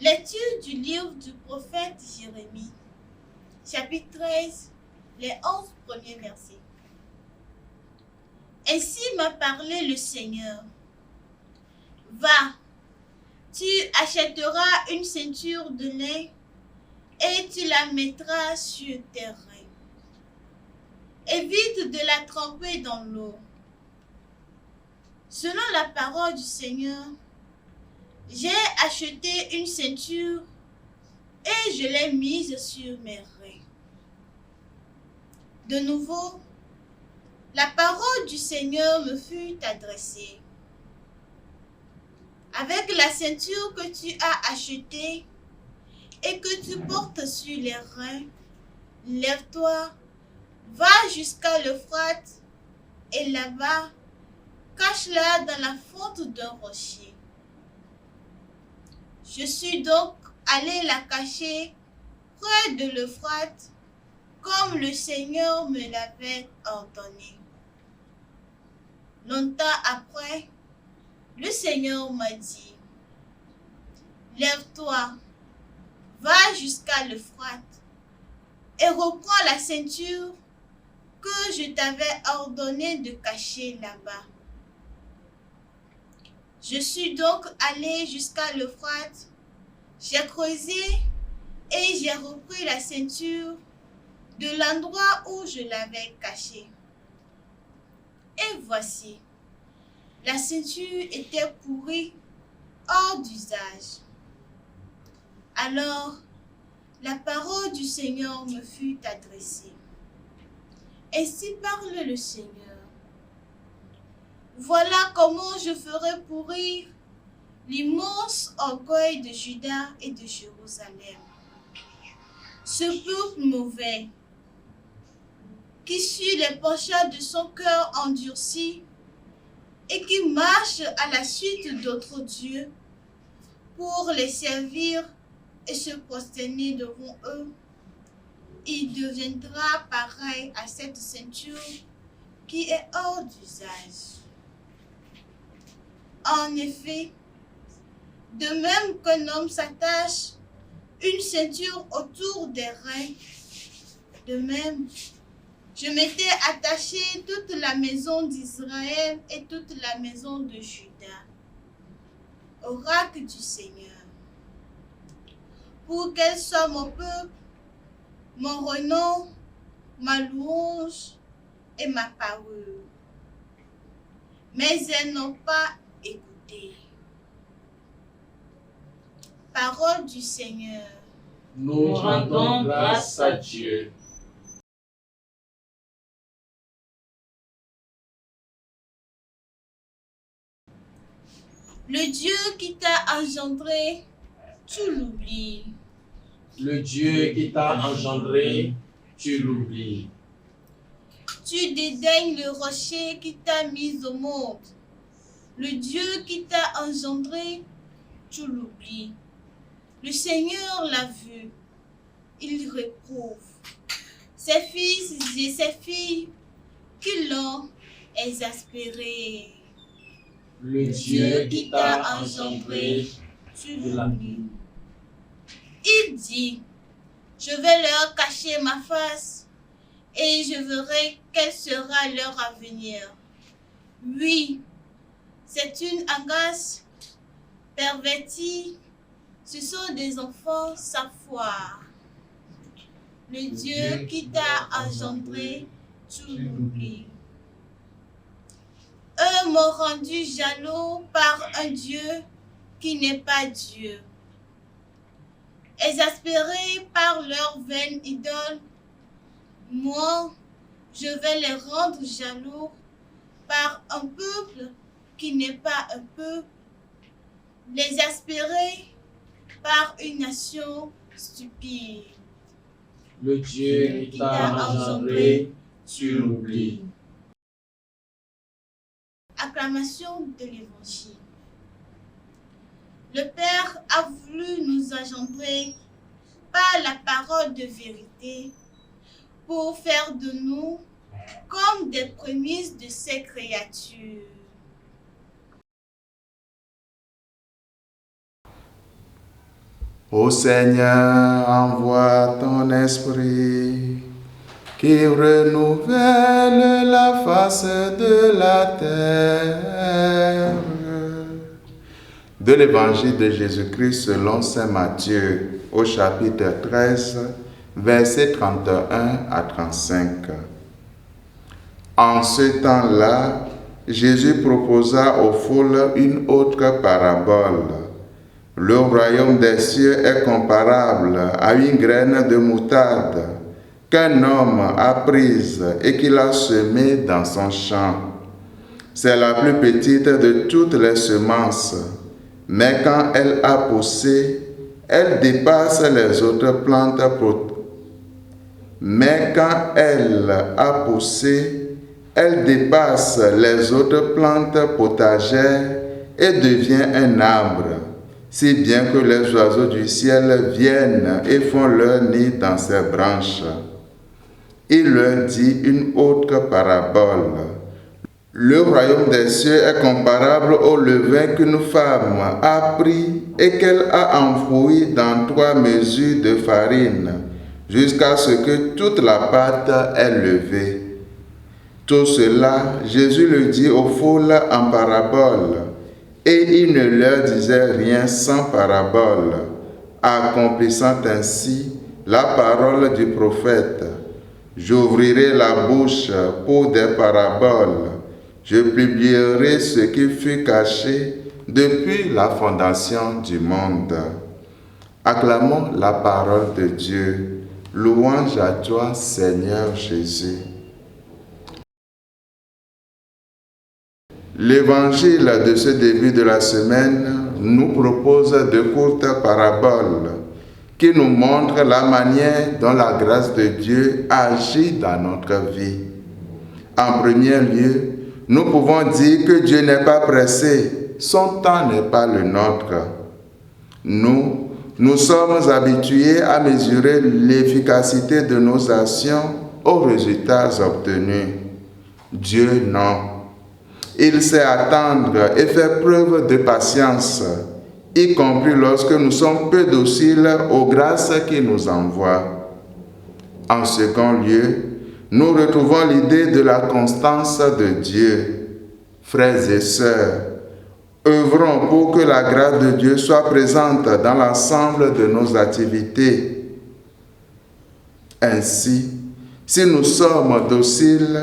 Lecture du livre du prophète Jérémie, chapitre 13, les 11 premiers versets. Ainsi m'a parlé le Seigneur. Va, tu achèteras une ceinture de lin et tu la mettras sur tes reins. Évite de la tremper dans l'eau. Selon la parole du Seigneur, j'ai acheté une ceinture et je l'ai mise sur mes reins. De nouveau, la parole du Seigneur me fut adressée. Avec la ceinture que tu as achetée et que tu portes sur les reins, lève-toi, va jusqu'à l'Euphrate et là-bas, cache-la dans la fente d'un rocher. Je suis donc allé la cacher près de l'Euphrate, comme le Seigneur me l'avait ordonné. Longtemps après, le Seigneur m'a dit, lève-toi, va jusqu'à l'Euphrate et reprends la ceinture que je t'avais ordonné de cacher là-bas. Je suis donc allé jusqu'à l'Euphrate, j'ai creusé et j'ai repris la ceinture de l'endroit où je l'avais cachée. Et voici, la ceinture était pourrie, hors d'usage. Alors, la parole du Seigneur me fut adressée. Ainsi parle le Seigneur. Voilà comment je ferai pourrir l'immense orgueil de Juda et de Jérusalem. Ce peuple mauvais, qui suit les penchants de son cœur endurci et qui marche à la suite d'autres dieux pour les servir et se prosterner devant eux, il deviendra pareil à cette ceinture qui est hors d'usage. En effet, de même qu'un homme s'attache une ceinture autour des reins, de même, je m'étais attaché toute la maison d'Israël et toute la maison de Juda. Oracle du Seigneur, pour qu'elle soit mon peuple, mon renom, ma louange et ma parure. Mais elles n'ont pas écouté. Parole du Seigneur. Nous rendons grâce à Dieu. Le Dieu qui t'a engendré, tu l'oublies. Le Dieu qui t'a engendré, tu l'oublies. Tu dédaignes le rocher qui t'a mis au monde. Le Dieu qui t'a engendré, tu l'oublies. Le Seigneur l'a vu, il réprouve ses fils et ses filles qui l'ont exaspéré. Le Dieu qui t'a engendré, tu l'oublies. Il dit, je vais leur cacher ma face et je verrai quel sera leur avenir. Oui, c'est une agace pervertie, ce sont des enfants sans foi. Le Dieu qui t'a engendré, tu l'oublies. Eux m'ont rendu jaloux par un Dieu qui n'est pas Dieu. Exaspérés par leur vaine idole, moi, je vais les rendre jaloux par un peuple qui n'est pas un peuple, les exaspérés par une nation stupide. Le Dieu qui t'a engendré, tu l'oublies. Acclamation de l'Évangile. Le Père a voulu nous engendrer par la parole de vérité pour faire de nous comme des prémices de ses créatures. Ô Seigneur, envoie ton esprit qui renouvelle la face de la terre. De l'évangile de Jésus-Christ selon saint Matthieu, au chapitre 13, versets 31 à 35. En ce temps-là, Jésus proposa aux foules une autre parabole. Le royaume des cieux est comparable à une graine de moutarde qu'un homme a prise et qu'il a semée dans son champ. C'est la plus petite de toutes les semences, mais quand elle a poussé, elle dépasse les autres plantes. Mais quand elle a poussé, elle dépasse les autres plantes potagères et devient un arbre, si bien que les oiseaux du ciel viennent et font leur nid dans ses branches. Il leur dit une autre parabole. Le royaume des cieux est comparable au levain qu'une femme a pris et qu'elle a enfoui dans 3 mesures de farine, jusqu'à ce que toute la pâte est levée. Tout cela, Jésus le dit aux foules en parabole, et il ne leur disait rien sans parabole, accomplissant ainsi la parole du prophète. J'ouvrirai la bouche pour des paraboles, je publierai ce qui fut caché depuis la fondation du monde. Acclamons la parole de Dieu. Louange à toi, Seigneur Jésus. L'évangile de ce début de la semaine nous propose de courtes paraboles qui nous montrent la manière dont la grâce de Dieu agit dans notre vie. En premier lieu, nous pouvons dire que Dieu n'est pas pressé, son temps n'est pas le nôtre. Nous sommes habitués à mesurer l'efficacité de nos actions aux résultats obtenus. Dieu, non. Il sait attendre et faire preuve de patience, y compris lorsque nous sommes peu dociles aux grâces qu'il nous envoie. En second lieu, nous retrouvons l'idée de la constance de Dieu. Frères et sœurs, œuvrons pour que la grâce de Dieu soit présente dans l'ensemble de nos activités. Ainsi, si nous sommes dociles,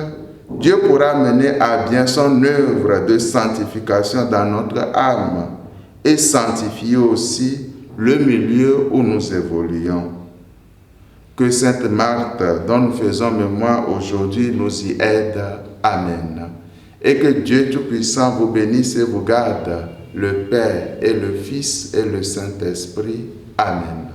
Dieu pourra mener à bien son œuvre de sanctification dans notre âme et sanctifier aussi le milieu où nous évoluons. Que Sainte Marthe, dont nous faisons mémoire aujourd'hui, nous y aide. Amen. Et que Dieu Tout-Puissant vous bénisse et vous garde, le Père et le Fils et le Saint-Esprit. Amen.